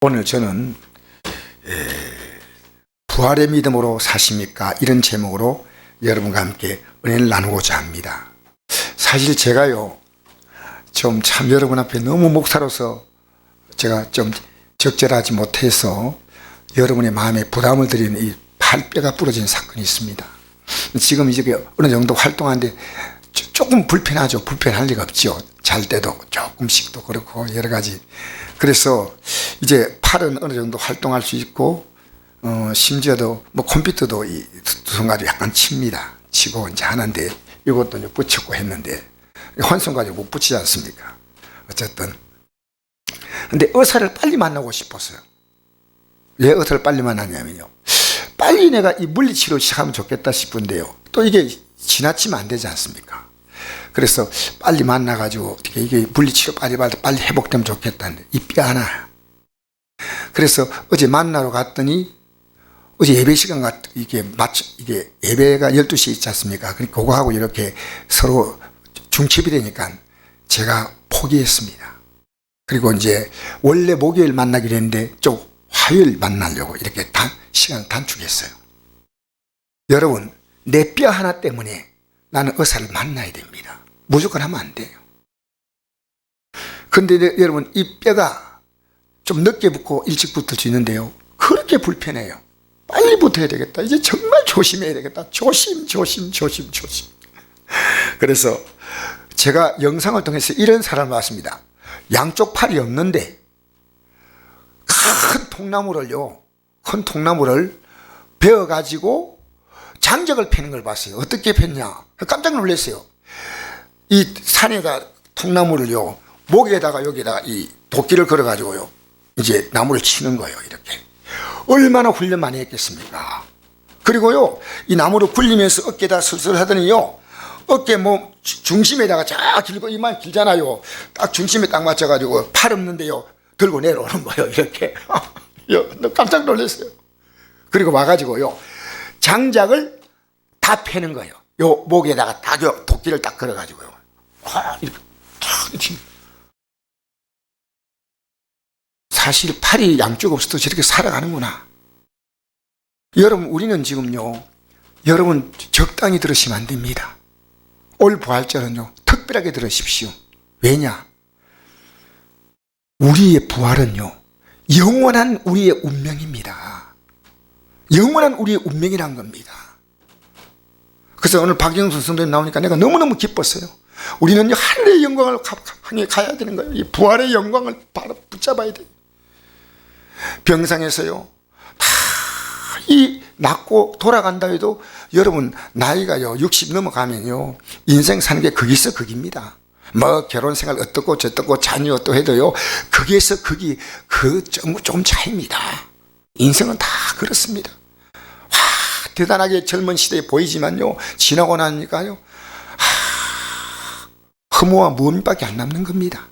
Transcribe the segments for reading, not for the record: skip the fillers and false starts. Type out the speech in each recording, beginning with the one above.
오늘 저는 부활의 믿음으로 사십니까? 이런 제목으로 여러분과 함께 은혜를 나누고자 합니다. 사실 제가요 좀 참 여러분 앞에 너무 목사로서 제가 좀 적절하지 못해서 여러분의 마음에 부담을 드리는 이 팔뼈가 부러진 사건이 있습니다. 지금 이제 어느 정도 활동하는데 조금 불편하죠. 불편할 리가 없죠. 잘 때도 조금씩도 그렇고 여러 가지. 그래서 이제 팔은 어느 정도 활동할 수 있고 심지어도 뭐 컴퓨터도 이 두 손가락이 약간 칩니다. 치고 이제 하는데 이것도 이제 붙였고 했는데 한 손가락이 못 붙이지 않습니까? 어쨌든 근데 의사를 빨리 만나고 싶었어요. 왜 의사를 빨리 만나냐면요, 빨리 내가 이 물리치료 시작하면 좋겠다 싶은데요, 또 이게 지나치면 안 되지 않습니까? 그래서 빨리 만나가지고 어떻게 이게 물리치료 빨리 회복되면 좋겠다는데 이 뼈 하나. 그래서 어제 만나러 갔더니 어제 예배 시간 이게 예배가 12시에 있지 않습니까? 그러니까 그거하고 이렇게 서로 중첩이 되니까 제가 포기했습니다. 그리고 이제 원래 목요일 만나기로 했는데 좀 화요일 만나려고 이렇게 시간을 단축했어요. 여러분, 내 뼈 하나 때문에 나는 의사를 만나야 됩니다. 무조건 하면 안 돼요. 근데 여러분, 이 뼈가 좀 늦게 붙고 일찍 붙을 수 있는데요, 그렇게 불편해요. 빨리 붙어야 되겠다. 이제 정말 조심해야 되겠다. 조심. 그래서 제가 영상을 통해서 이런 사람을 봤습니다. 양쪽 팔이 없는데 큰 통나무를 베어가지고 장작을 패는 걸 봤어요. 어떻게 팼냐? 깜짝 놀랐어요. 이 산에다 통나무를요, 목에다가 여기다가 이 도끼를 걸어가지고요, 이제 나무를 치는 거예요. 이렇게. 얼마나 훈련 많이 했겠습니까? 그리고요, 이 나무를 굴리면서 어깨에다 슬슬 하더니요, 어깨 뭐 중심에다가 쫙 길고 이만 길잖아요. 딱 중심에 딱 맞춰가지고 팔 없는데요, 들고 내려오는 거예요. 이렇게. 깜짝 놀랐어요. 그리고 와가지고요, 장작을 다 패는 거예요. 요 목에다가 딱 도끼를 딱 걸어가지고요. 이렇게 탁 이렇게. 사실 팔이 양쪽 없어도 저렇게 살아가는구나. 여러분, 우리는 지금요, 여러분 적당히 들으시면 안 됩니다. 올 부활절은요, 특별하게 들으십시오. 왜냐? 우리의 부활은요, 영원한 우리의 운명입니다. 영원한 우리의 운명이란 겁니다. 그래서 오늘 박영순 선생님 나오니까 내가 너무너무 기뻤어요. 우리는 하늘의 영광을 향해 가야 되는 거예요. 이 부활의 영광을 바로 붙잡아야 돼요. 병상에서요, 다 이 낫고 돌아간다 해도 여러분 나이가요 60 넘어가면요, 인생 사는 게 거기서 거기입니다. 뭐 결혼 생활 어떻고 저떻고 자녀 어떻고 해도요, 거기에서 거기 조금 차이입니다. 인생은 다 그렇습니다. 대단하게 젊은 시대에 보이지만요, 지나고 나니까요, 허무와 무음밖에 안 남는 겁니다.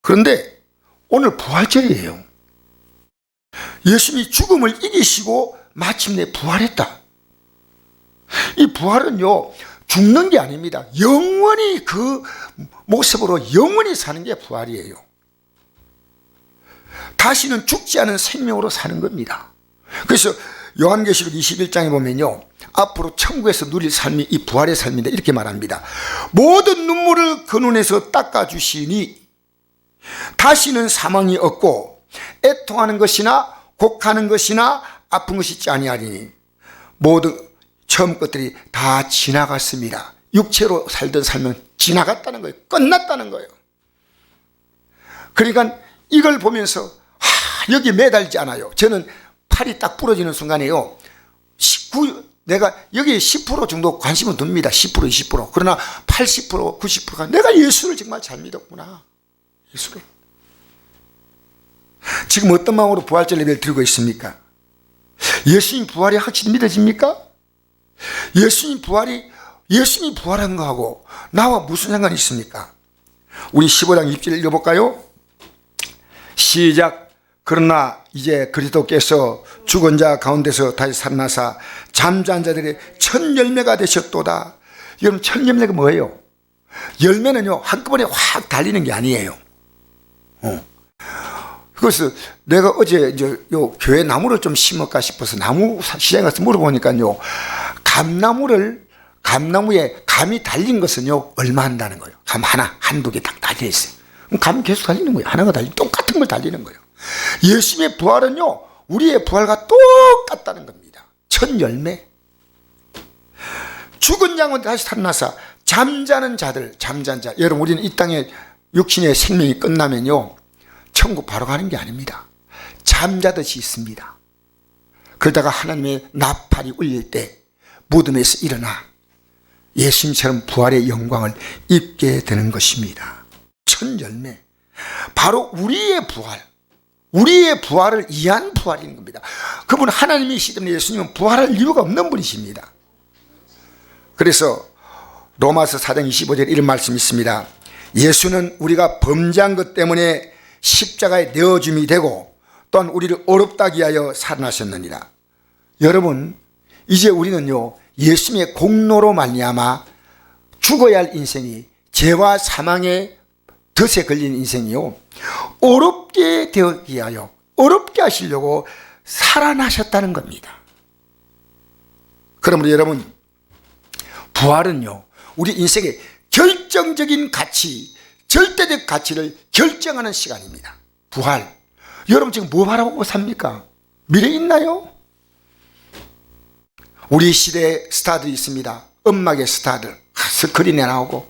그런데 오늘 부활절이에요. 예수님이 죽음을 이기시고 마침내 부활했다. 이 부활은요, 죽는 게 아닙니다. 영원히 그 모습으로 영원히 사는 게 부활이에요. 다시는 죽지 않은 생명으로 사는 겁니다. 그래서 요한계시록 21장에 보면요, 앞으로 천국에서 누릴 삶이 이 부활의 삶인데 이렇게 말합니다. 모든 눈물을 그 눈에서 닦아주시니 다시는 사망이 없고 애통하는 것이나 곡하는 것이나 아픈 것이 있지 아니하리니 모든 처음 것들이 다 지나갔습니다. 육체로 살던 삶은 지나갔다는 거예요. 끝났다는 거예요. 그러니까 이걸 보면서 여기 매달지 않아요. 저는 팔이 딱 부러지는 순간에요, 내가 여기 10% 정도 관심은 둡니다. 10%, 20%. 그러나 80%, 90%가 내가 예수를 정말 잘 믿었구나. 예수를. 지금 어떤 마음으로 부활절 예배를 드리고 있습니까? 예수님 부활이 확실히 믿어집니까? 예수님 부활한 거하고 나와 무슨 상관이 있습니까? 우리 15장 6절 읽어볼까요? 시작. 그러나 이제 그리스도께서 죽은 자 가운데서 다시 살아나사 잠자는 자들의 첫 열매가 되셨도다. 여러분, 첫 열매가 뭐예요? 열매는요, 한꺼번에 확 달리는 게 아니에요. 그래서 내가 어제 이제 요 교회 나무를 좀 심을까 싶어서 나무 시장에 가서 물어보니까요, 감나무에 감이 달린 것은요, 얼마 한다는 거예요. 감 하나, 한두 개 딱 달려 있어요. 그럼 감이 계속 달리는 거예요. 하나가 똑같은 걸 달리는 거예요. 예수님의 부활은요, 우리의 부활과 똑같다는 겁니다. 첫 열매. 죽은 자는 다시 살아나서 잠자는 자들, 잠잔 자. 여러분, 우리는 이 땅에 육신의 생명이 끝나면요, 천국 바로 가는 게 아닙니다. 잠자듯이 있습니다. 그러다가 하나님의 나팔이 울릴 때 무덤에서 일어나 예수님처럼 부활의 영광을 입게 되는 것입니다. 첫 열매. 바로 우리의 부활을 이해한 부활인 겁니다. 그분 하나님이시기 때문에 예수님은 부활할 이유가 없는 분이십니다. 그래서 로마서 4장 25절에 이런 말씀이 있습니다. 예수는 우리가 범죄한 것 때문에 십자가에 내어줌이 되고 또한 우리를 어렵다게 하여 살아나셨느니라. 여러분, 이제 우리는요, 예수님의 공로로 말미암아 죽어야 할 인생이, 죄와 사망의 덫에 걸린 인생이요, 어렵게 되기 하여, 어렵게 하시려고 살아나셨다는 겁니다. 그러므로 여러분, 부활은요, 우리 인생의 결정적인 가치, 절대적 가치를 결정하는 시간입니다. 부활. 여러분 지금 뭐 바라보고 삽니까? 미래 있나요? 우리 시대에 스타들이 있습니다. 음악의 스타들, 스크린에 나오고.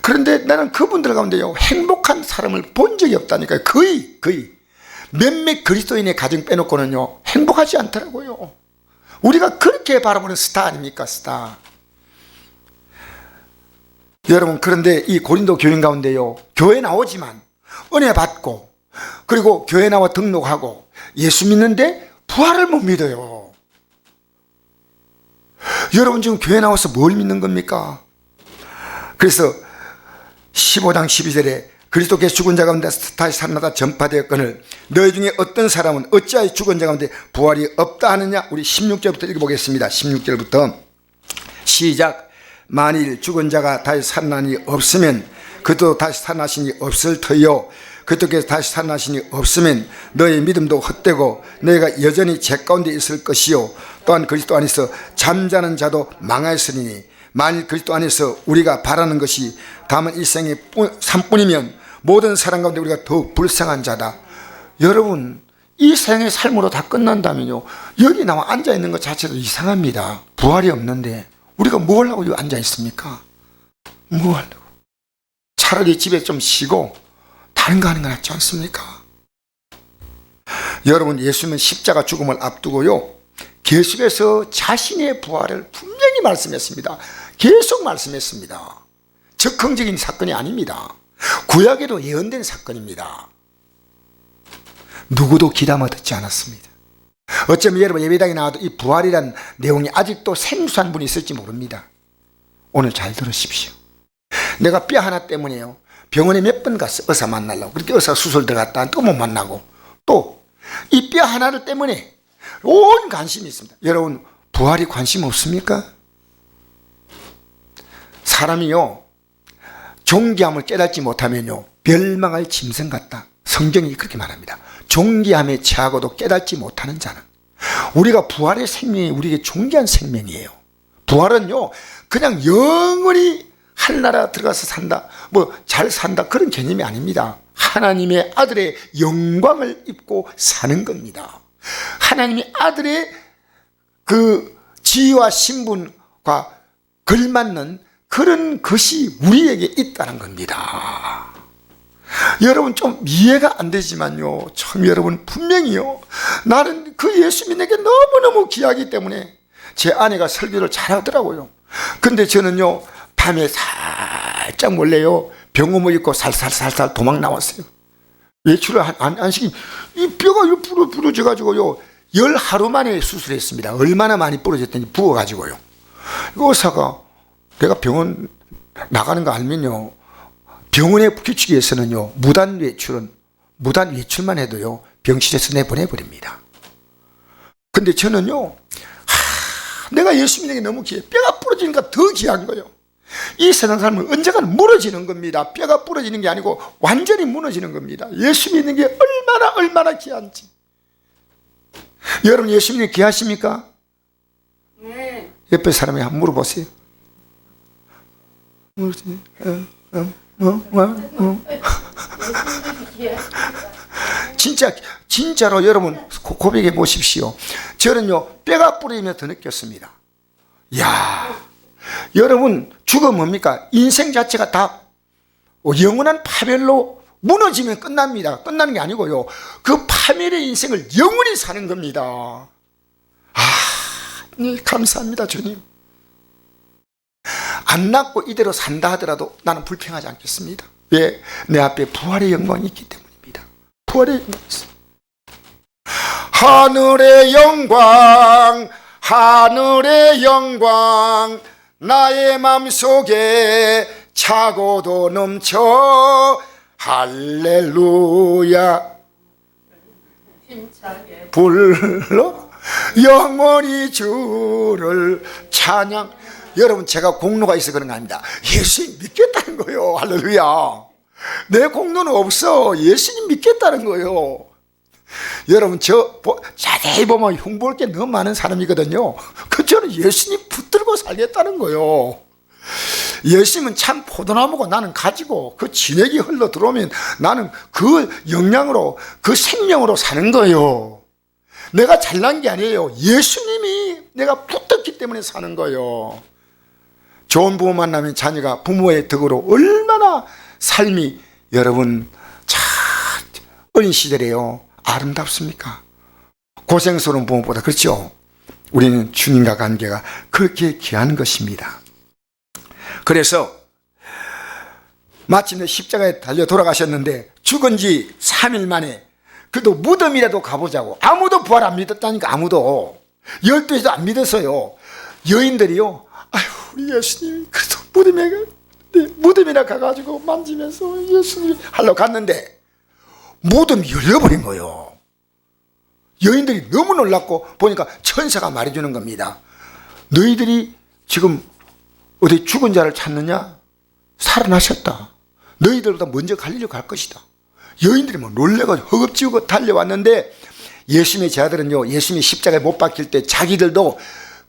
그런데 나는 그분들 가운데요, 행복한 사람을 본 적이 없다니까요. 거의 몇몇 그리스도인의 가정 빼놓고는요, 행복하지 않더라고요. 우리가 그렇게 바라보는 스타 아닙니까? 스타. 여러분, 그런데 이 고린도 교인 가운데요, 교회 나오지만 은혜 받고, 그리고 교회 나와 등록하고 예수 믿는데 부활을 못 믿어요. 여러분 지금 교회 나와서 뭘 믿는 겁니까? 그래서 15장 12절에 그리스도께서 죽은 자 가운데 다시 살아나다 전파되었거늘 너희 중에 어떤 사람은 어찌하여 죽은 자 가운데 부활이 없다 하느냐. 우리 16절부터 읽어보겠습니다. 16절부터 시작. 만일 죽은 자가 다시 살아나니 없으면 그도 다시 살아나시니 없을 터이요 그도께서 다시 살아나시니 없으면 너의 믿음도 헛되고 너희가 여전히 죄 가운데 있을 것이요 또한 그리스도 안에서 잠자는 자도 망하였으니 만일 그리스도 안에서 우리가 바라는 것이 다만 일생의 삶뿐이면 모든 사람 가운데 우리가 더욱 불쌍한 자다. 여러분, 이 생의 삶으로 다 끝난다면요, 여기 나와 앉아있는 것 자체도 이상합니다. 부활이 없는데 우리가 뭘 하고 여기 앉아있습니까? 뭐 하려고? 차라리 집에 좀 쉬고 다른 거 하는 거 낫지 않습니까? 여러분, 예수님은 십자가 죽음을 앞두고요, 계속해서 자신의 부활을 분명히 말씀했습니다. 계속 말씀했습니다. 즉흥적인 사건이 아닙니다. 구약에도 예언된 사건입니다. 누구도 귀담아 듣지 않았습니다. 어쩌면 여러분 예배당에 나와도 이 부활이란 내용이 아직도 생소한 분이 있을지 모릅니다. 오늘 잘 들으십시오. 내가 뼈 하나 때문에요, 병원에 몇 번 갔어. 의사 만나려고. 그렇게 의사 수술 들어갔다 또 못 만나고, 또 이 뼈 하나를 때문에 온 관심이 있습니다. 여러분, 부활이 관심 없습니까? 사람이요, 존귀함을 깨닫지 못하면요, 멸망할 짐승 같다. 성경이 그렇게 말합니다. 존귀함에 처하고도 깨닫지 못하는 자는. 우리가 부활의 생명이 우리에게 존귀한 생명이에요. 부활은요, 그냥 영원히 하늘나라 들어가서 산다, 뭐 잘 산다, 그런 개념이 아닙니다. 하나님의 아들의 영광을 입고 사는 겁니다. 하나님의 아들의 그 지위와 신분과 걸맞는 그런 것이 우리에게 있다는 겁니다. 여러분, 좀 이해가 안 되지만요, 참 여러분, 분명히요, 나는 그 예수님이 내게 너무너무 귀하기 때문에 제 아내가 설교를 잘하더라고요. 근데 저는요, 밤에 살짝 몰래요, 병음을 입고 살살살살 도망 나왔어요. 외출을 안 시킨, 이 뼈가 부러져가지고요, 10하루 만에 수술했습니다. 얼마나 많이 부러졌더니 부어가지고요. 의사가 내가 병원 나가는 거 알면요, 병원의 규칙에서는요, 무단 외출만 해도요, 병실에서 내보내버립니다. 근데 저는요, 내가 예수님에게 너무 귀해. 뼈가 부러지니까 더 귀한 거예요. 이 세상 삶은 언젠가는 무너지는 겁니다. 뼈가 부러지는 게 아니고 완전히 무너지는 겁니다. 예수 믿는 게 얼마나 귀한지. 여러분 예수 믿는 게 귀하십니까? 네. 옆에 사람이 한번 물어보세요. 진짜로 여러분 고백해 보십시오. 저는요 뼈가 부러지며 더 느꼈습니다. 야, 여러분 죽음 뭡니까? 인생 자체가 다 영원한 파멸로 무너지면 끝납니다. 끝나는 게 아니고요, 그 파멸의 인생을 영원히 사는 겁니다. 네, 감사합니다 주님. 안 낫고 이대로 산다 하더라도 나는 불평하지 않겠습니다. 왜? 내 앞에 부활의 영광이 있기 때문입니다. 부활의 영광이 있습니다. 하늘의 영광, 하늘의 영광, 나의 맘속에 차고도 넘쳐 할렐루야 불러 영원히 주를 찬양. 여러분 제가 공로가 있어 그런 거 아닙니다. 예수님 믿겠다는 거예요. 할렐루야. 내 공로는 없어. 예수님 믿겠다는 거예요. 여러분 저 자세히 보면 흉볼 게 너무 많은 사람이거든요. 그 저는 예수님 붙들고 살겠다는 거예요. 예수님은 참 포도나무고 나는 가지고 그 진액이 흘러 들어오면 나는 그 영양으로 그 생명으로 사는 거예요. 내가 잘난 게 아니에요. 예수님이 내가 붙었기 때문에 사는 거예요. 좋은 부모 만나면 자녀가 부모의 덕으로 얼마나 삶이 여러분 참 어린 시절에요 아름답습니까? 고생스러운 부모보다. 그렇죠? 우리는 주님과 관계가 그렇게 귀한 것입니다. 그래서 마침내 십자가에 달려 돌아가셨는데 죽은 지 3일 만에 그래도 무덤이라도 가보자고. 아무도 부활 안 믿었다니까. 아무도. 12에도 안 믿었어요. 여인들이요, 아유 우리 예수님이 그래도 무덤이나 가가지고 만지면서 예수님 하려고 갔는데 무덤이 열려버린 거예요. 여인들이 너무 놀랐고 보니까 천사가 말해주는 겁니다. 너희들이 지금 어디 죽은 자를 찾느냐? 살아나셨다. 너희들보다 먼저 갈리려 갈 것이다. 여인들이 막 놀래가지고 허겁지겁 달려왔는데 예수님의 제자들은요, 예수님이 십자가에 못 박힐 때 자기들도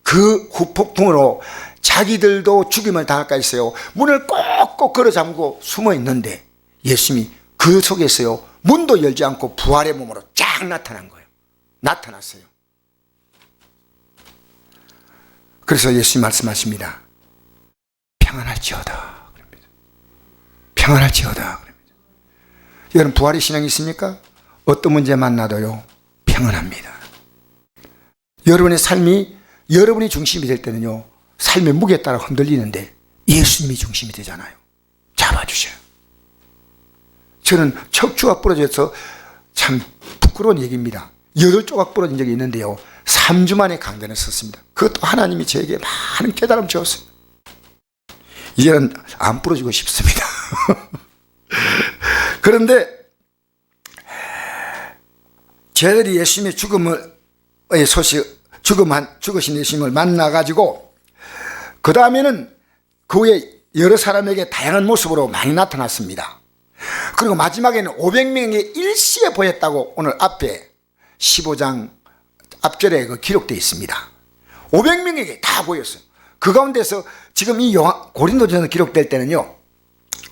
그 후폭풍으로 자기들도 죽임을 당할까 했어요. 문을 꼭꼭 걸어 잠그고 숨어 있는데 예수님이 그 속에서요 문도 열지 않고 부활의 몸으로 쫙 나타난 거예요. 나타났어요. 그래서 예수님 말씀하십니다. 평안할지어다. 평안할지어다. 여러분 부활의 신앙이 있습니까? 어떤 문제 만나도요 평안합니다. 여러분의 삶이 여러분이 중심이 될 때는요 삶의 무게에 따라 흔들리는데 예수님이 중심이 되잖아요. 잡아주셔요. 저는 척추가 부러져서 참 부끄러운 얘기입니다. 8조각 부러진 적이 있는데요 3주 만에 강단에 섰습니다. 그것도 하나님이 저에게 많은 깨달음 주었습니다. 이제는 안 부러지고 싶습니다. 그런데 저들이 예수님의 죽음의 소식, 죽으신 예수님을 만나가지고 그 다음에는 그 후에 여러 사람에게 다양한 모습으로 많이 나타났습니다. 그리고 마지막에는 500명의 일시에 보였다고 오늘 앞에 15장 앞절에 기록되어 있습니다. 500명에게 다 보였어요. 그 가운데서 지금 이 고린도전서 기록될 때는요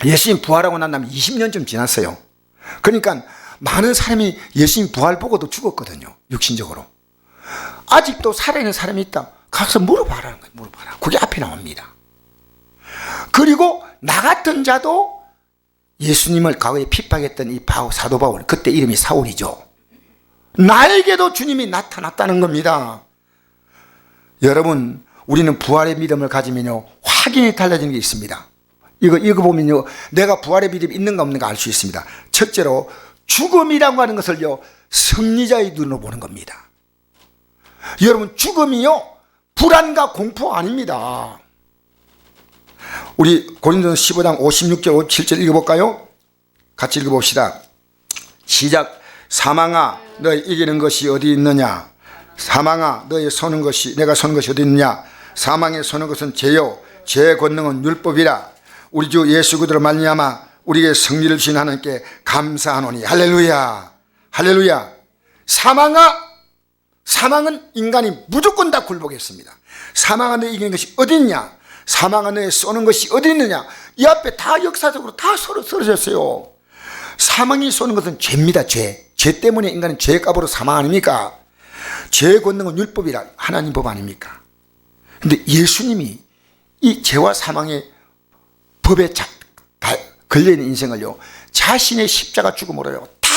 예수님 부활하고 난 다음에 20년쯤 지났어요. 그러니까 많은 사람이 예수님 부활 보고도 죽었거든요. 육신적으로. 아직도 살아있는 사람이 있다. 가서 물어봐라는 거예요. 물어봐라. 그게 앞에 나옵니다. 그리고 나 같은 자도 예수님을 과거에 핍박했던 이 사도 바울, 그때 이름이 사울이죠. 나에게도 주님이 나타났다는 겁니다. 여러분 우리는 부활의 믿음을 가지면요 확연히 달라지는 게 있습니다. 이거 보면요 내가 부활의 믿음이 있는가 없는가 알 수 있습니다. 첫째로 죽음이라고 하는 것을요 승리자의 눈으로 보는 겁니다. 여러분 죽음이요 불안과 공포 아닙니다. 우리 고린도서 15장 56절 57절 읽어볼까요? 같이 읽어봅시다. 시작. 사망아 너희 이기는 것이 어디 있느냐? 사망아 너희 서는 것이 내가 서는 것이 어디 있느냐? 사망에 서는 것은 죄요 죄의 권능은 율법이라. 우리 주 예수 그리스도로 말미암아 우리에게 승리를 주신 하나님께 감사하노니. 할렐루야. 할렐루야. 사망은 인간이 무조건 다 굴복했습니다. 사망 안에 이기는 것이 어디 있냐? 사망 안에 쏘는 것이 어디 있느냐? 이 앞에 다 역사적으로 다 쓰러졌어요. 사망이 쏘는 것은 죄입니다. 죄 때문에 인간은 죄의 값으로 사망 아닙니까? 죄의 권능은 율법이라. 하나님 법 아닙니까? 근데 예수님이 이 죄와 사망의 법에 걸려있는 인생을요, 자신의 십자가 죽음으로요 다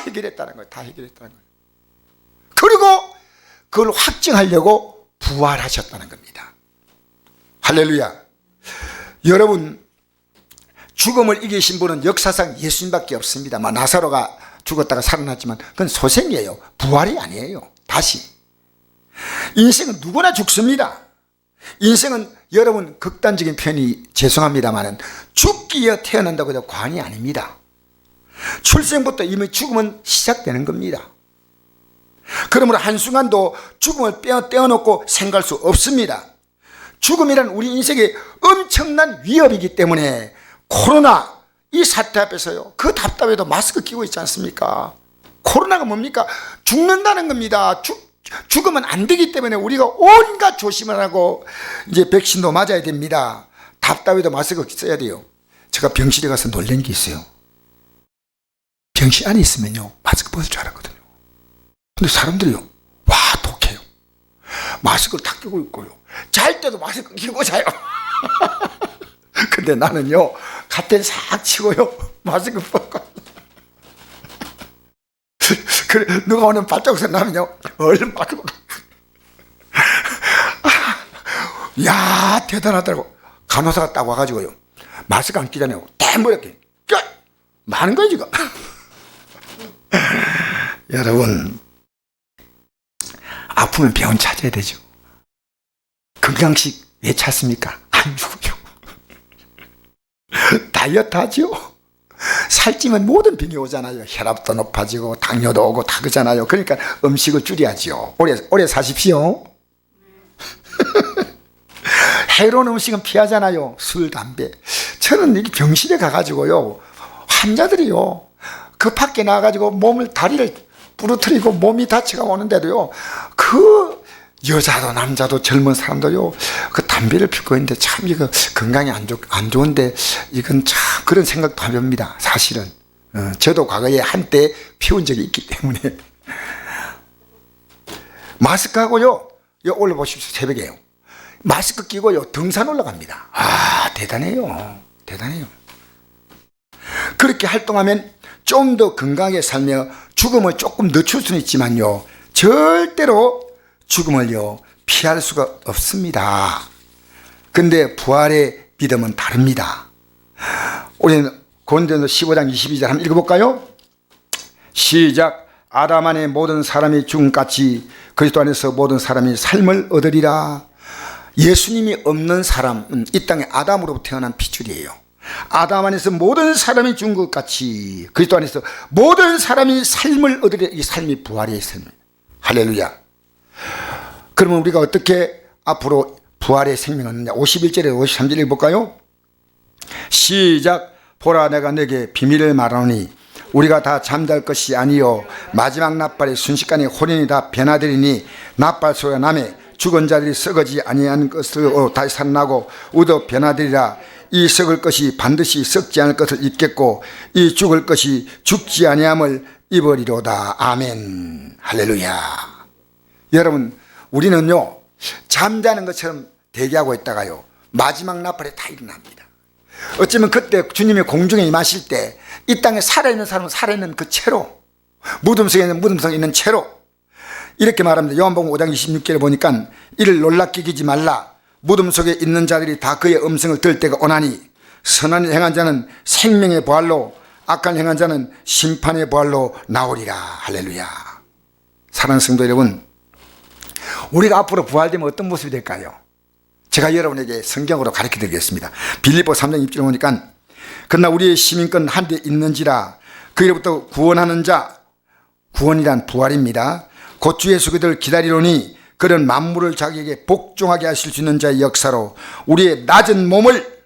해결했다는 거예요. 다 해결했다는 거예요. 그리고 그걸 확증하려고 부활하셨다는 겁니다. 할렐루야. 여러분, 죽음을 이기신 분은 역사상 예수님밖에 없습니다. 나사로가 죽었다가 살아났지만 그건 소생이에요. 부활이 아니에요. 다시. 인생은 누구나 죽습니다. 인생은 여러분, 극단적인 표현이 죄송합니다만 죽기 위해 태어난다고 해도 관이 아닙니다. 출생부터 이미 죽음은 시작되는 겁니다. 그러므로 한순간도 죽음을 떼어놓고 생각할 수 없습니다. 죽음이란 우리 인생의 엄청난 위협이기 때문에 코로나 이 사태 앞에서요, 그 답답해도 마스크 끼고 있지 않습니까? 코로나가 뭡니까? 죽는다는 겁니다. 죽으면 안 되기 때문에 우리가 온갖 조심을 하고 이제 백신도 맞아야 됩니다. 답답해도 마스크 써야 돼요. 제가 병실에 가서 놀란 게 있어요. 병실 안에 있으면요 마스크 벗을 줄 알았거든요. 근데 사람들이요, 와 독해요. 마스크를 다 끼고 있고요, 잘 때도 마스크 끼고 자요. 근데 나는요, 갓된 싹 치고요 마스크 벗고 그래, 누가 오는 발자국에서 나는요 얼른 마스크 야 대단하더라고. 간호사가 딱 와가지고요 마스크 안 끼잖아요. 땜부럽게 많은 거예요 지금. 여러분, 아프면 병원 찾아야 되죠. 건강식 왜 찾습니까? 안 죽어요. 다이어트 하죠. 살찌면 모든 병이 오잖아요. 혈압도 높아지고 당뇨도 오고 다 그러잖아요. 그러니까 음식을 줄여야죠. 오래 사십시오. 해로운 음식은 피하잖아요. 술, 담배. 저는 이렇게 병실에 가가지고요, 환자들이요 그 밖에 나가가지고 다리를 부러뜨리고 몸이 다쳐가 오는데도요, 그 여자도 남자도 젊은 사람도요 그 담배를 피우고 있는데 참 이거 건강에 안 좋은데 이건 참 그런 생각도 해봅니다. 사실은 저도 과거에 한때 피운 적이 있기 때문에. 마스크하고요, 여기 올라보십시오. 새벽에요 마스크 끼고요 등산 올라갑니다. 아 대단해요. 대단해요. 그렇게 활동하면 좀 더 건강하게 살며 죽음을 조금 늦출 수는 있지만요 절대로 죽음을요 피할 수가 없습니다. 근데 부활의 믿음은 다릅니다. 우리는 고린도전서 15장 22절 한번 읽어볼까요? 시작. 아담 안에 모든 사람이 죽음같이 그리스도 안에서 모든 사람이 삶을 얻으리라. 예수님이 없는 사람은 이 땅에 아담으로부터 태어난 핏줄이에요. 아담 안에서 모든 사람이 죽은 것 같이 그리스도 안에서 모든 사람이 삶을 얻으리라. 이 삶이 부활의 삶입니다. 할렐루야. 그러면 우리가 어떻게 앞으로 부활의 생명을 얻느냐? 51절에 53절 읽어볼까요? 시작. 보라 내가 내게 비밀을 말하노니 우리가 다 잠잘 것이 아니요 마지막 나팔에 순식간에 혼인이 다 변화되리니 나팔 소리가 나매 죽은 자들이 썩어지 아니한 것으로 다시 살아나고 우도 변화되리라. 이 썩을 것이 반드시 썩지 않을 것을 입겠고 이 죽을 것이 죽지 아니함을 입으리로다. 아멘. 할렐루야. 여러분, 우리는요 잠자는 것처럼 대기하고 있다가요 마지막 나팔에 다 일어납니다. 어쩌면 그때 주님의 공중에 임하실 때 이 땅에 살아있는 사람은 살아있는 그 채로, 무덤 속에 있는 무덤 속에 있는 채로 이렇게 말합니다. 요한복음 5장 26절에 보니까 이를 놀랍게 여기지 말라. 무덤 속에 있는 자들이 다 그의 음성을 들을 때가 오나니 선한 일 행한 자는 생명의 부활로 악한 일 행한 자는 심판의 부활로 나오리라. 할렐루야. 사랑하는 성도 여러분, 우리가 앞으로 부활되면 어떤 모습이 될까요? 제가 여러분에게 성경으로 가르쳐 드리겠습니다. 빌립보 3장 6절에 보니까 그러나 우리의 시민권 한데 있는지라 그로부터 구원하는 자, 구원이란 부활입니다. 곧 주 예수 그들을 기다리노니 그런 만물을 자기에게 복종하게 하실 수 있는 자의 역사로 우리의 낮은 몸을,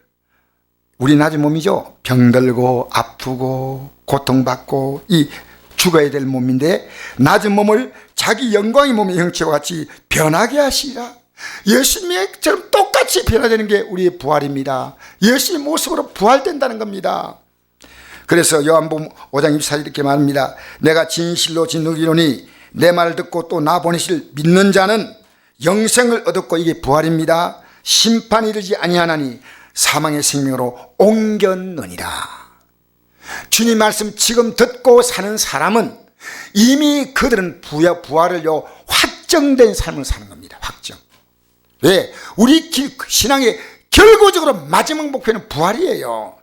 우리 낮은 몸이죠, 병들고 아프고 고통받고 이 죽어야 될 몸인데 낮은 몸을 자기 영광의 몸의 형체와 같이 변하게 하시라. 예수님처럼 똑같이 변화되는 게 우리의 부활입니다. 예수님 모습으로 부활된다는 겁니다. 그래서 요한복음 5장 24절 이렇게 말합니다. 내가 진실로 진리로니 내 말을 듣고 또 나 보내실 믿는 자는 영생을 얻었고, 이게 부활입니다. 심판이 이르지 아니하나니 사망의 생명으로 옮겼느니라. 주님 말씀 지금 듣고 사는 사람은 이미 그들은 부활을요 확정된 삶을 사는 겁니다. 확정. 왜? 우리 신앙의 결과적으로 마지막 목표는 부활이에요.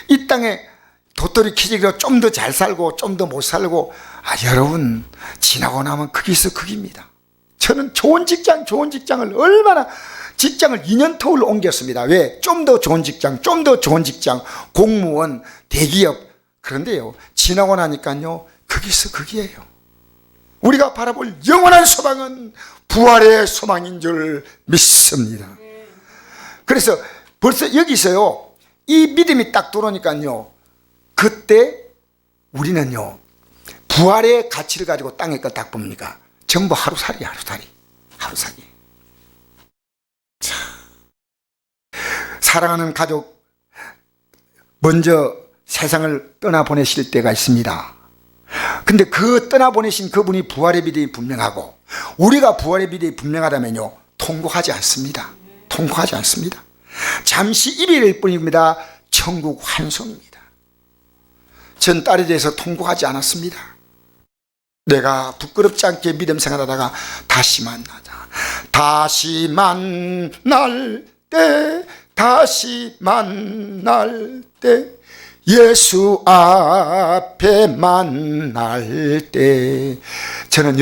이 땅에 도토리 키재기로 좀 더 잘 살고 좀 더 못 살고, 여러분 지나고 나면 거기서 거기입니다. 저는 좋은 직장을 얼마나 직장을 2년 터울로 옮겼습니다. 왜? 좀 더 좋은 직장, 좀 더 좋은 직장, 공무원, 대기업. 그런데요 지나고 나니까요 거기서 거기에요. 우리가 바라볼 영원한 소망은 부활의 소망인 줄 믿습니다. 그래서 벌써 여기서요 이 믿음이 딱 들어오니까요 그때 우리는요 부활의 가치를 가지고 땅에 걸 딱 봅니까? 전부 하루살이. 자, 사랑하는 가족 먼저 세상을 떠나보내실 때가 있습니다. 근데 그 떠나보내신 그분이 부활의 믿음이 분명하고 우리가 부활의 믿음이 분명하다면요 통곡하지 않습니다. 잠시 이별일 뿐입니다. 천국 환송입니다. 전 딸에 대해서 통곡하지 않았습니다. 내가 부끄럽지 않게 믿음 생활하다가 다시 만날 때 예수 앞에 만날 때 저는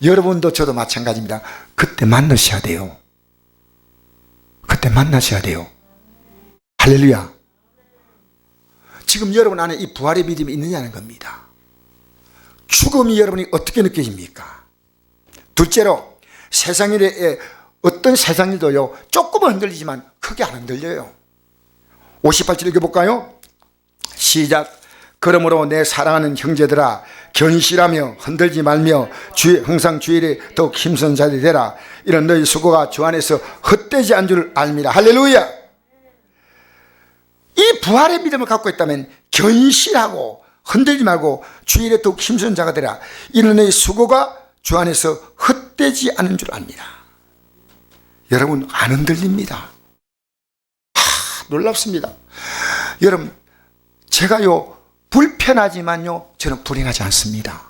여러분도 저도 마찬가지입니다. 그때 만나셔야 돼요. 할렐루야. 지금 여러분 안에 이 부활의 믿음이 있느냐는 겁니다. 죽음이 여러분이 어떻게 느껴집니까? 둘째로 세상일에 어떤 세상일도요 조금은 흔들리지만 크게 안 흔들려요. 58절 읽어볼까요? 시작. 그러므로 내 사랑하는 형제들아 견실하며 흔들지 말며 항상 주일에 더욱 힘쓴 자들이 되라. 이런 너희 수고가 주 안에서 헛되지 않은 줄 알미라. 할렐루야. 이 부활의 믿음을 갖고 있다면 견실하고 흔들지 말고 주일에 더욱 힘쓴 자가 되라. 이런 너희 수고가 주 안에서 헛되지 않은 줄 압니다. 여러분 안 흔들립니다. 놀랍습니다. 여러분 제가요 불편하지만요 저는 불행하지 않습니다.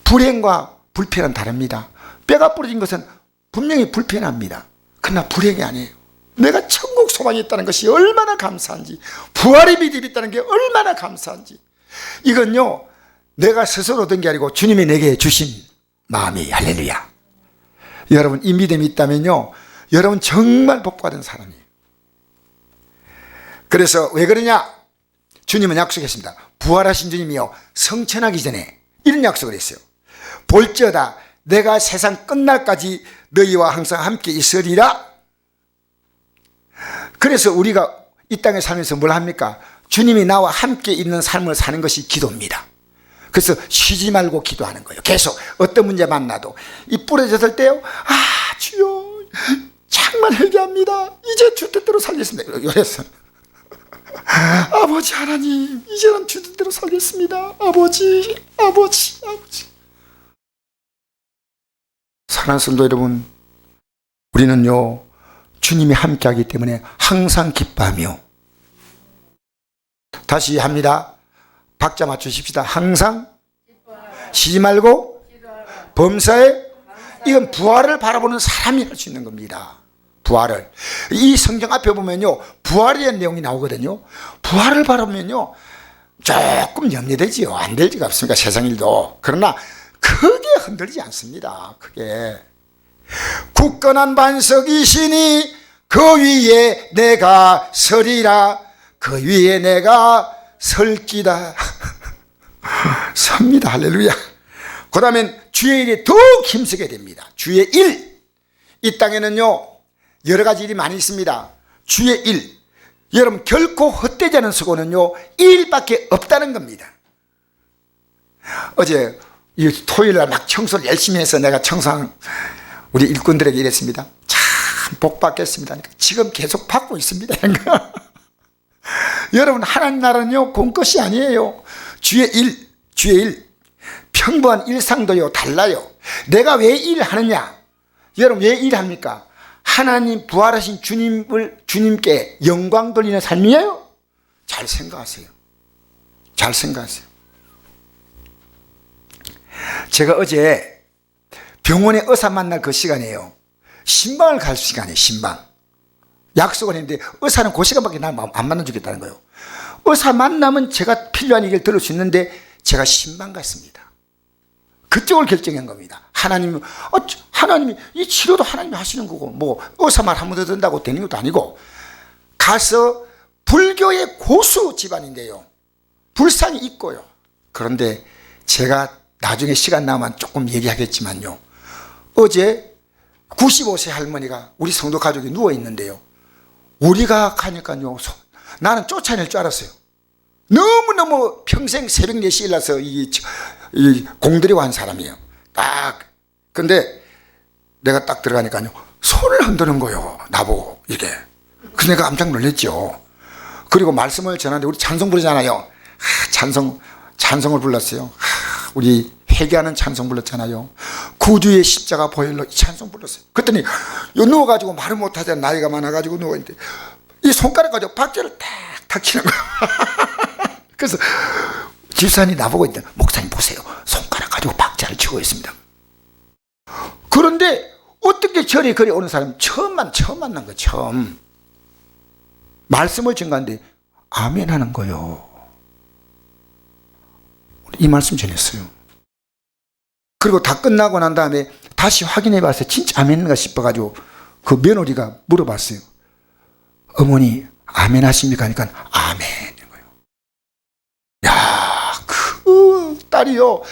불행과 불편은 다릅니다. 뼈가 부러진 것은 분명히 불편합니다. 그러나 불행이 아니에요. 내가 천국 소망이 있다는 것이 얼마나 감사한지, 부활의 믿음이 있다는 게 얼마나 감사한지, 이건요 내가 스스로 얻은 게 아니고 주님이 내게 주신 마음이. 할렐루야. 여러분 이 믿음이 있다면요 여러분 정말 복받은 사람이에요. 그래서 왜 그러냐? 주님은 약속했습니다. 부활하신 주님이요 성천하기 전에 이런 약속을 했어요. 볼지어다 내가 세상 끝날까지 너희와 항상 함께 있으리라. 그래서 우리가 이 땅에 살면서 뭘 합니까? 주님이 나와 함께 있는 삶을 사는 것이 기도입니다. 그래서 쉬지 말고 기도하는 거예요. 계속 어떤 문제 만나도 이 부러졌을 때요 주여 정말 회개합니다. 이제 주 뜻대로 살겠습니다. 그래서 아버지 하나님 이제는 주 뜻대로 살겠습니다. 아버지. 사랑하는 성도 여러분, 우리는요 주님이 함께하기 때문에 항상 기뻐하며, 다시 합니다. 박자 맞추십시다. 항상 쉬지 말고 범사에, 이건 부활을 바라보는 사람이 할 수 있는 겁니다. 부활을. 이 성경 앞에 보면요 부활에 대한 내용이 나오거든요. 부활을 바라보면요 조금 염려되지요. 안 될 리가 없습니까? 세상 일도. 그러나 크게 흔들리지 않습니다. 크게. 굳건한 반석이시니 그 위에 내가 서리라. 그 위에 내가 설기다. 섭니다. 할렐루야. 그 다음엔 주의 일에 더욱 힘쓰게 됩니다. 주의 일. 이 땅에는요, 여러 가지 일이 많이 있습니다. 주의 일. 여러분, 결코 헛되지 않은 수고는요, 이 일밖에 없다는 겁니다. 어제 이 토요일 날 막 청소를 열심히 해서 내가 청소한 우리 일꾼들에게 이랬습니다. 참 복 받겠습니다. 지금 계속 받고 있습니다. 여러분, 하나님 나라는요, 공것이 아니에요. 주의 일. 평범한 일상도요, 달라요. 내가 왜 일하느냐? 여러분, 왜 일합니까? 하나님 부활하신 주님께 영광 돌리는 삶이에요? 잘 생각하세요. 잘 생각하세요. 제가 어제 병원에 의사 만날 그 시간이에요. 신방을 갈 시간이에요. 신방. 약속을 했는데 의사는 그 시간밖에 날 안 만나주겠다는 거예요. 의사 만나면 제가 필요한 얘기를 들을 수 있는데 제가 신방 갔습니다. 그쪽을 결정한 겁니다. 하나님이 이 치료도 하나님이 하시는 거고, 뭐 의사 말 한 번 더 듣는다고 되는 것도 아니고, 가서 불교의 고수 집안인데요, 불상이 있고요. 그런데 제가 나중에 시간 나면 조금 얘기하겠지만요, 어제 95세 할머니가 우리 성도 가족이 누워 있는데요, 우리가 가니까요, 나는 쫓아낼 줄 알았어요. 너무너무 평생 새벽 4시에 일어나서 이 공들이고 한 사람이에요. 딱. 근데 내가 딱 들어가니까요, 손을 흔드는 거예요. 나보고, 이게. 그래서 내가 깜짝 놀랐죠. 그리고 말씀을 전하는데 우리 찬송 부르잖아요. 찬송을 불렀어요. 우리 회개하는 찬송 불렀잖아요. 구주의 십자가 보혈로 이 찬송 불렀어요. 그랬더니 누워가지고 말을 못하잖아. 나이가 많아가지고 누워있는데 이 손가락 가지고 박자를 탁탁 치는 거예요. 그래서 집사님이 나보고 있다. 목사님 보세요. 손가락 가지고 박자를 치고 있습니다. 그런데 어떻게 절에 그리 오는 사람 처음 만난 거예요. 처음. 말씀을 전가하는데 아멘 하는 거예요. 이 말씀 전했어요. 그리고 다 끝나고 난 다음에 다시 확인해 봤어요. 진짜 아멘인가 싶어가지고 그 며느리가 물어봤어요. 어머니 아멘 하십니까? 하니까 아멘. 야, 그 딸이요,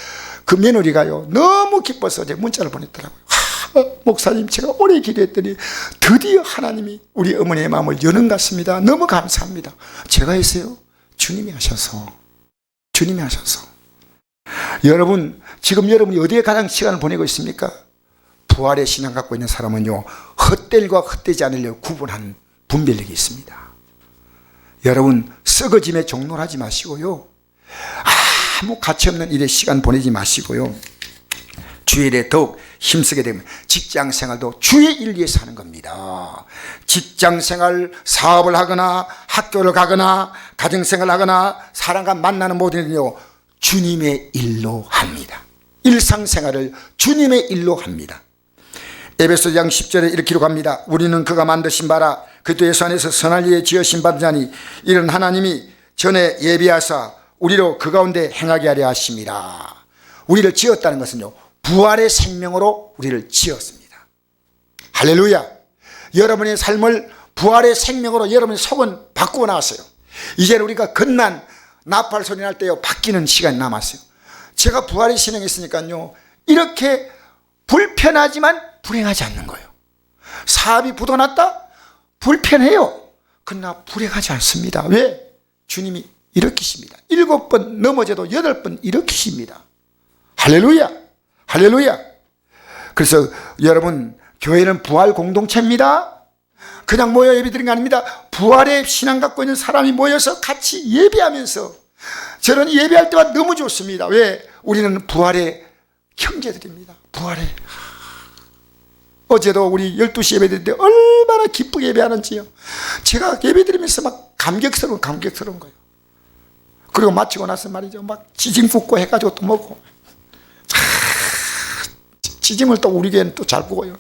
그 며느리가요, 너무 기뻐서 어제 문자를 보냈더라고요. 목사님, 제가 오래 기도했더니 드디어 하나님이 우리 어머니의 마음을 여는 것 같습니다. 너무 감사합니다. 제가 했어요? 주님이 하셔서. 여러분, 지금 여러분이 어디에 가장 시간을 보내고 있습니까? 부활의 신앙 갖고 있는 사람은요, 헛될과 헛되지 않으려 구분하는 분별력이 있습니다. 여러분, 썩어짐에 종놀하지 마시고요, 아무 가치 없는 일에 시간 보내지 마시고요, 주의 일에 더욱 힘쓰게 되면 직장 생활도 주의 일 위해서 하는 겁니다. 직장 생활, 사업을 하거나 학교를 가거나 가정생활을 하거나 사람과 만나는 모든 일은요, 주님의 일로 합니다. 일상생활을 주님의 일로 합니다. 에베소서 10절에 이렇게 기록합니다. 우리는 그가 만드신 바라 그리스도 예수 안에서 선할 일에 지으신 바자니 이런 하나님이 전에 예비하사 우리로 그 가운데 행하게 하려 하심이라. 우리를 지었다는 것은요, 부활의 생명으로 우리를 지었습니다. 할렐루야. 여러분의 삶을 부활의 생명으로 여러분의 속은 바꾸어 나왔어요. 이제는 우리가 끝난 나팔 소리 날 때요, 바뀌는 시간이 남았어요. 제가 부활의 신앙이 있으니까요, 이렇게 불편하지만 불행하지 않는 거예요. 사업이 부도났다? 불편해요. 그러나 불행하지 않습니다. 왜? 주님이 일으키십니다. 7번 넘어져도 8번 일으키십니다. 할렐루야. 할렐루야. 그래서 여러분, 교회는 부활 공동체입니다. 그냥 모여 예배드리는 게 아닙니다. 부활의 신앙 갖고 있는 사람이 모여서 같이 예배하면서, 저는 예배할 때가 너무 좋습니다. 왜? 우리는 부활의 형제들입니다. 부활의. 어제도 우리 12시 예배 드릴 때 얼마나 기쁘게 예배하는지요. 제가 예배 드리면서 막 감격스러운 거예요. 그리고 마치고 나서 말이죠, 막 지짐 붓고 해가지고 또 먹고, 지짐을 또 우리 교회는 또 잘 부어요.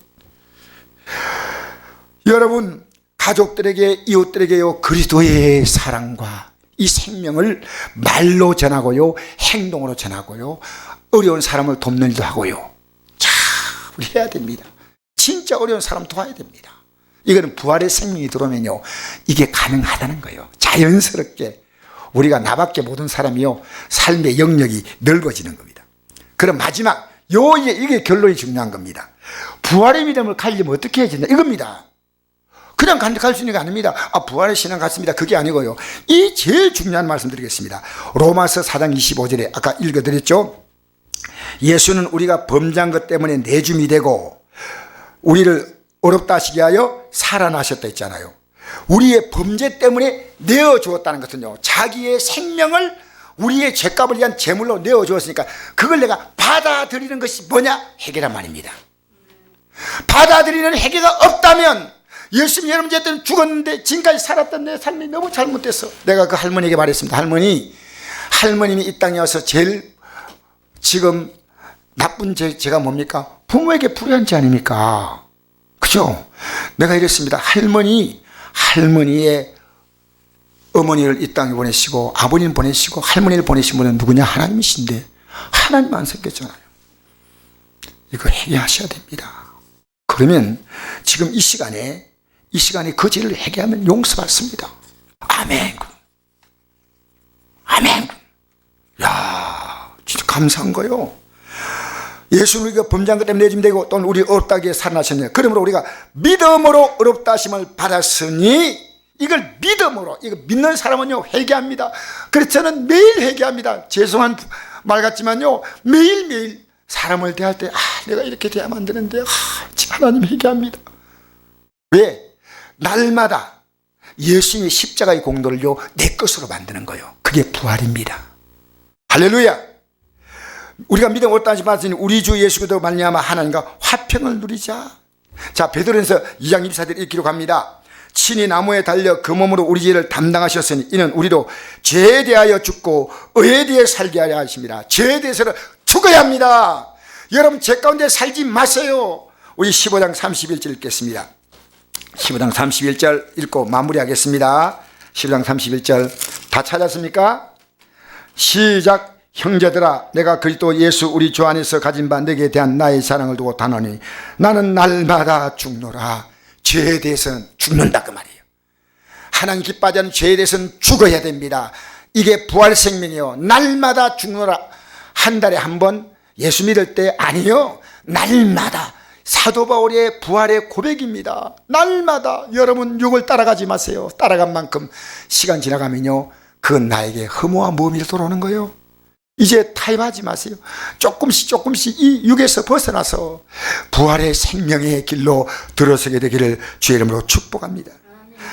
여러분, 가족들에게, 이웃들에게요, 그리스도의 사랑과 이 생명을 말로 전하고요, 행동으로 전하고요, 어려운 사람을 돕는 일도 하고요. 자, 우리 해야 됩니다. 진짜 어려운 사람 도와야 됩니다. 이거는 부활의 생명이 들어오면요, 이게 가능하다는 거예요. 자연스럽게 우리가 나밖에 모든 사람이요, 삶의 영역이 넓어지는 겁니다. 그럼 마지막 이게 결론이 중요한 겁니다. 부활의 믿음을 가지면 어떻게 해야 되냐 이겁니다. 그냥 간직할 수 있는 게 아닙니다. 부활의 신앙 같습니다. 그게 아니고요. 이 제일 중요한 말씀 드리겠습니다. 로마서 4장 25절에 아까 읽어드렸죠. 예수는 우리가 범죄한 것 때문에 내줌이 되고 우리를 어렵다 하시게 하여 살아나셨다 했잖아요. 우리의 범죄 때문에 내어주었다는 것은요, 자기의 생명을 우리의 죄값을 위한 제물로 내어주었으니까 그걸 내가 받아들이는 것이 뭐냐? 회개란 말입니다. 받아들이는 회개가 없다면 예수님 여러분 제때는 죽었는데 지금까지 살았던 내 삶이 너무 잘못됐어. 내가 그 할머니에게 말했습니다. 할머님이 이 땅에 와서 제일 지금 나쁜 죄가 뭡니까? 부모에게 불의한 죄 아닙니까? 그죠? 내가 이랬습니다. 할머니의 어머니를 이 땅에 보내시고 아버님 보내시고 할머니를 보내신 분은 누구냐? 하나님이신데 하나님 안 생겼잖아요. 이거 회개하셔야 됩니다. 그러면 지금 이 시간에 그 죄를 회개하면 용서받습니다. 아멘. 아멘. 야, 진짜 감사한 거요. 예수는 우리가 범죄한 것 때문에 내줌 되고 또는 우리 어렵다 하기에 살아나셨네요. 그러므로 우리가 믿음으로 어렵다 하심을 받았으니 이걸 믿음으로, 이거 믿는 사람은요 회개합니다. 그래서 저는 매일 회개합니다. 죄송한 말 같지만요 매일매일 사람을 대할 때 내가 이렇게 대하면 안 되는데 하나님 회개합니다. 왜? 날마다 예수님의 십자가의 공로를요 내 것으로 만드는 거예요. 그게 부활입니다. 할렐루야. 우리가 믿음 어떠한지 받으니 우리 주 예수 그리스도 말미암아 하나님과 화평을 누리자. 자, 베드로전서 2장 24절 읽기로 갑니다. 친히 나무에 달려 그 몸으로 우리 죄를 담당하셨으니 이는 우리도 죄에 대하여 죽고 의에 대해 살게 하려 하십니다. 죄에 대해서는 죽어야 합니다. 여러분 죄 가운데 살지 마세요. 우리 15장 31절 읽겠습니다. 15장 31절 읽고 마무리하겠습니다. 15장 31절 다 찾았습니까? 시작. 형제들아, 내가 그리스도 예수 우리 주 안에서 가진 바 내게 대한 나의 사랑을 두고 단언히 나는 날마다 죽노라. 죄에 대해서는 죽는다 그 말이에요. 하나님 기뻐하지 않는 죄에 대해서는 죽어야 됩니다. 이게 부활 생명이요. 날마다 죽노라. 한 달에 한 번 예수 믿을 때 아니요. 날마다. 사도 바울의 부활의 고백입니다. 날마다. 여러분 육을 따라가지 마세요. 따라간 만큼 시간 지나가면요 그건 나에게 허무한 몸이 돌아오는 거예요. 이제 타협하지 마세요. 조금씩 이 육에서 벗어나서 부활의 생명의 길로 들어서게 되기를 주의 이름으로 축복합니다.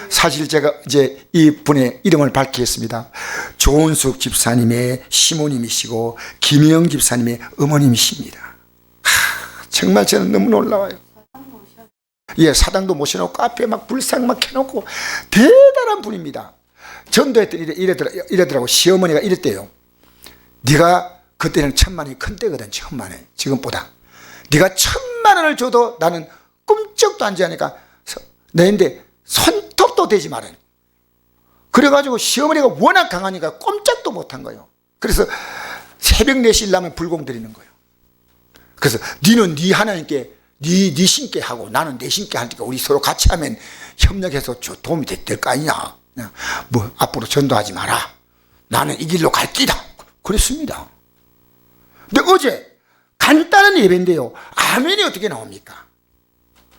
사실 제가 이제 이분의 이름을 밝히겠습니다. 조은숙 집사님의 시모님이시고 김영 집사님의 어머님이십니다. 정말 저는 너무 놀라워요. 예, 사당도 모셔놓고 앞에 막 불상 막 켜놓고 대단한 분입니다. 전도했더니 이러더라고. 시어머니가 이랬대요. 네가 그때는 1,000만원이 큰 때거든. 1,000만원 지금보다. 네가 1,000만원을 줘도 나는 꿈쩍도 안 지하니까 내인데 손톱도 대지 말아요. 그래가지고 시어머니가 워낙 강하니까 꼼짝도 못한 거예요. 그래서 새벽 4시 일나면 불공 드리는 거예요. 그래서 니는 네 하나님께 네 신께 하고 나는 내 신께 하니까 우리 서로 같이 하면 협력해서 도움이 될 거 아니냐. 뭐 앞으로 전도하지 마라. 나는 이 길로 갈 끼다. 그랬습니다. 근데 어제 간단한 예배인데요. 아멘이 어떻게 나옵니까?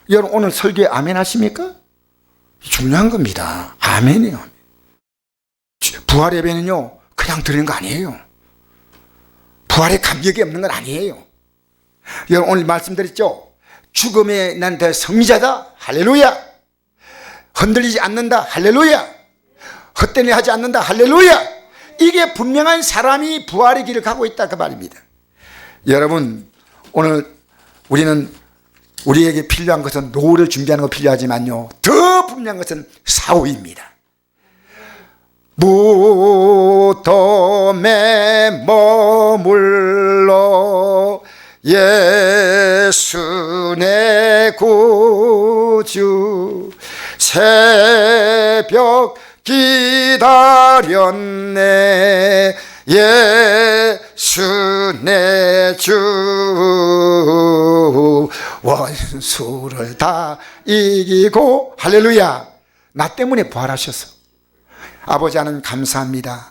여러분 오늘 설교에 아멘 하십니까? 중요한 겁니다. 아멘이요. 부활 예배는요 그냥 드리는 거 아니에요. 부활에 감격이 없는 건 아니에요. 여러분 오늘 말씀드렸죠. 죽음에 난 더 성리자다. 할렐루야. 흔들리지 않는다. 할렐루야. 헛되이 하지 않는다. 할렐루야. 이게 분명한 사람이 부활의 길을 가고 있다 그 말입니다. 여러분 오늘 우리에게 필요한 것은 노후를 준비하는 거 필요하지만요 더 분명한 것은 사후입니다. 무덤에 머물러 예수 내 구주 새벽 기다렸네 예수 내 주 원수를 다 이기고 할렐루야. 나 때문에 부활하셔서 아버지 하나님 감사합니다.